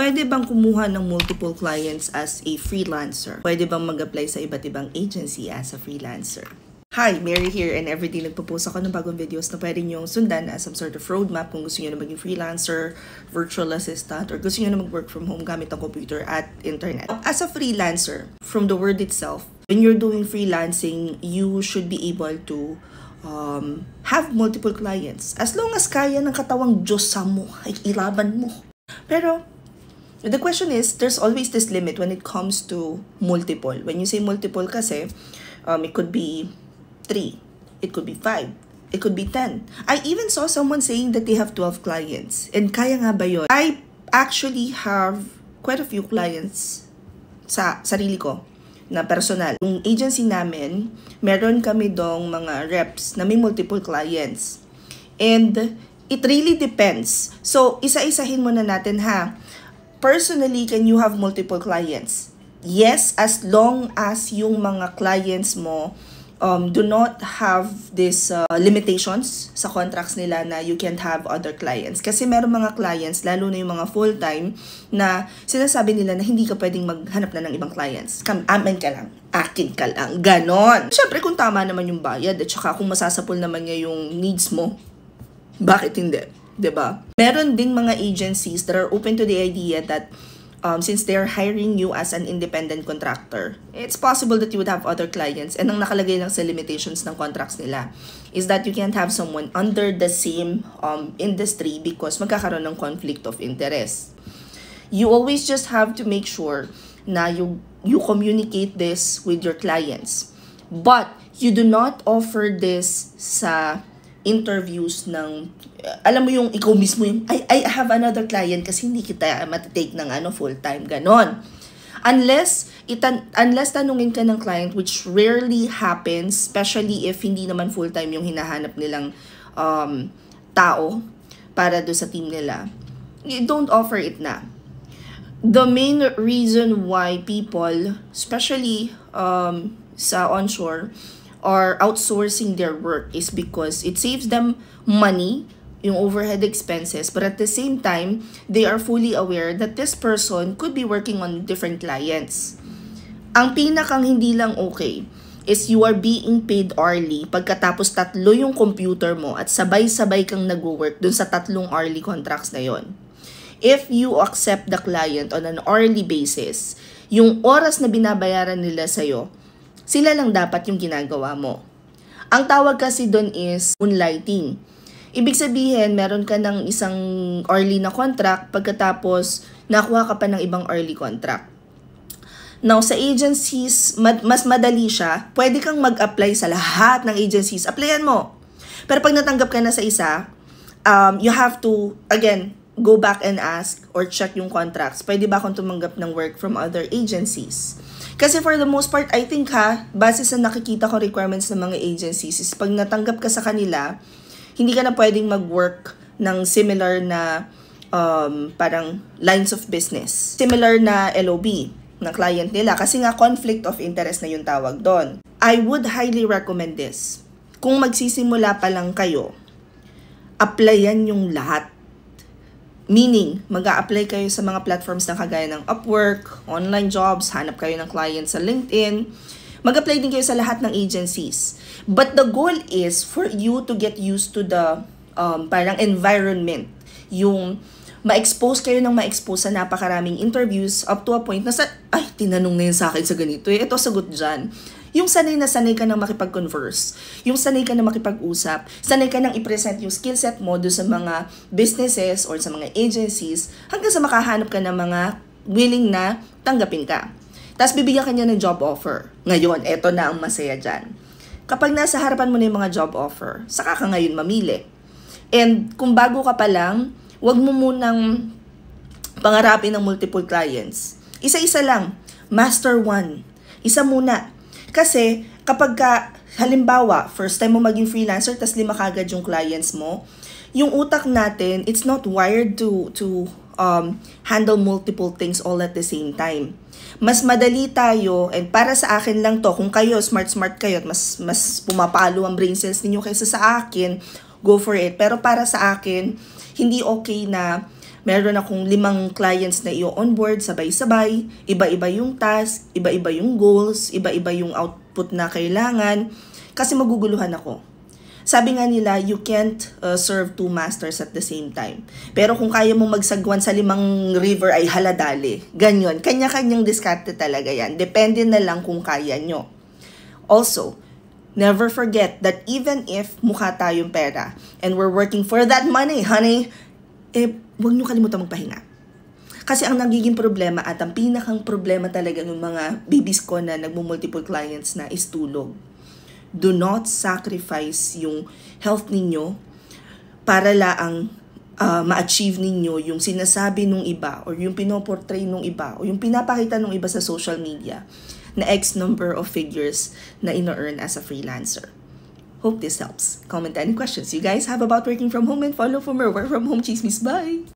Pwede bang kumuha ng multiple clients as a freelancer? Pwede bang mag-apply sa iba't ibang agency as a freelancer? Hi, Mary here, and everyday nagpo-post ako ng bagong videos na pwede nyo sundan as some sort of roadmap kung gusto nyo na maging freelancer, virtual assistant, or gusto nyo na mag-work from home gamit ang computer at internet. As a freelancer, from the word itself, when you're doing freelancing, you should be able to have multiple clients. As long as kaya ng katawang Diyosa mo, ay ilaban mo. Pero, the question is, there's always this limit when it comes to multiple. When you say multiple kasi, it could be 3, it could be 5, it could be 10. I even saw someone saying that they have 12 clients. And kaya nga ba yun? I actually have quite a few clients sa sarili ko na personal. Yung agency namin, meron kami dong mga reps na may multiple clients. And it really depends. So, isa-isahin muna natin ha. Personally, can you have multiple clients? Yes, as long as yung mga clients mo do not have these limitations sa contracts nila na you can't have other clients. Kasi meron mga clients, lalo na yung mga full-time, na sinasabi nila na hindi ka pwedeng maghanap na ng ibang clients. Amin ka lang, akin ka lang, ganon. Siyempre, kung tama naman yung bayad at saka kung masasapol naman niya yung needs mo, bakit hindi? Diba? Meron ding mga agencies that are open to the idea that since they're hiring you as an independent contractor, it's possible that you would have other clients. And ang nakalagay lang sa limitations ng contracts nila is that you can't have someone under the same industry because magkakaroon ng conflict of interest. You always just have to make sure na you communicate this with your clients. But you do not offer this sa interviews ng, alam mo yung ikaw mismo yung, I have another client kasi hindi kita matitake ng full-time, ganon. Unless tanungin ka ng client, which rarely happens, especially if hindi naman full-time yung hinahanap nilang tao para do sa team nila, you don't offer it na. The main reason why people, especially sa onshore, are outsourcing their work is because it saves them money, yung overhead expenses, but at the same time, they are fully aware that this person could be working on different clients. Ang pinakang hindi lang okay is you are being paid hourly pagkatapos 3 yung computer mo at sabay-sabay kang nag-work dun sa 3 hourly contracts na yon. If you accept the client on an hourly basis, yung oras na binabayaran nila sa'yo, sila lang dapat yung ginagawa mo. Ang tawag kasi doon is moonlighting. Ibig sabihin, meron ka ng isang hourly na contract, pagkatapos nakuha ka pa ng ibang hourly contract. Now, sa agencies, mas madali siya. Pwede kang mag-apply sa lahat ng agencies. Applyan mo. Pero pag natanggap ka na sa isa, you have to, again, go back and ask or check yung contracts. Pwede ba akong tumanggap ng work from other agencies? Kasi for the most part, I think base sa nakikita ko requirements ng mga agencies, is pag natanggap ka sa kanila, hindi ka na pwedeng mag-work ng similar na parang lines of business. Similar na LOB ng client nila kasi nga conflict of interest na yung tawag doon. I would highly recommend this. Kung magsisimula pa lang kayo, applyan yung lahat. Meaning, mag-a-apply kayo sa mga platforms na kagaya ng Upwork, online jobs, hanap kayo ng client sa LinkedIn. Mag-apply din kayo sa lahat ng agencies. But the goal is for you to get used to the parang environment. Yung ma-expose kayo ng ma-expose sa napakaraming interviews up to a point na tinanong na yun sa akin sa ganito. Ito, sagot dyan. Yung sanay na sanay ka nang makipag-converse, yung sanay ka nang makipag-usap, sanay ka nang i-present yung skill set mo doon sa mga businesses or sa mga agencies hanggang sa makahanap ka ng mga willing na tanggapin ka. Tapos bibigyan ka niya ng job offer. Ngayon, eto na ang masaya dyan. Kapag nasa harapan mo na yung mga job offer, saka ka ngayon mamili. And kung bago ka pa lang, wag mo munang pangarapin ng multiple clients. Isa-isa lang. Master one. Isa muna. Kasi kapag halimbawa, first time mo maging freelancer, tas 5 kagad yung clients mo, yung utak natin, it's not wired to handle multiple things all at the same time. Mas madali tayo, and para sa akin lang to, kung kayo, smart kayo, at mas pumapalo ang brain cells ninyo kaysa sa akin, go for it. Pero para sa akin, hindi okay na Meron akong 5 clients na i-onboard sabay-sabay, iba-iba yung task, iba-iba yung goals, iba-iba yung output na kailangan, kasi maguguluhan ako. Sabi nga nila, you can't serve 2 masters at the same time. Pero kung kaya mong magsagwan sa 5 river ay haladali. Ganyan, kanya-kanyang diskarte talaga yan. Depende na lang kung kaya nyo. Also, never forget that even if mukha tayong pera and we're working for that money, honey, huwag nyo kalimutan magpahinga. Kasi ang nagiging problema at ang pinakang problema talaga ng mga babies ko na nagmo-multiple clients na is tulog. Do not sacrifice yung health ninyo para laang ma-achieve ninyo yung sinasabi nung iba or yung pinoportray nung iba o yung pinapakita nung iba sa social media na X number of figures na ino-earn as a freelancer. Hope this helps. Comment any questions you guys have about working from home and follow for more work from home chismis. Bye!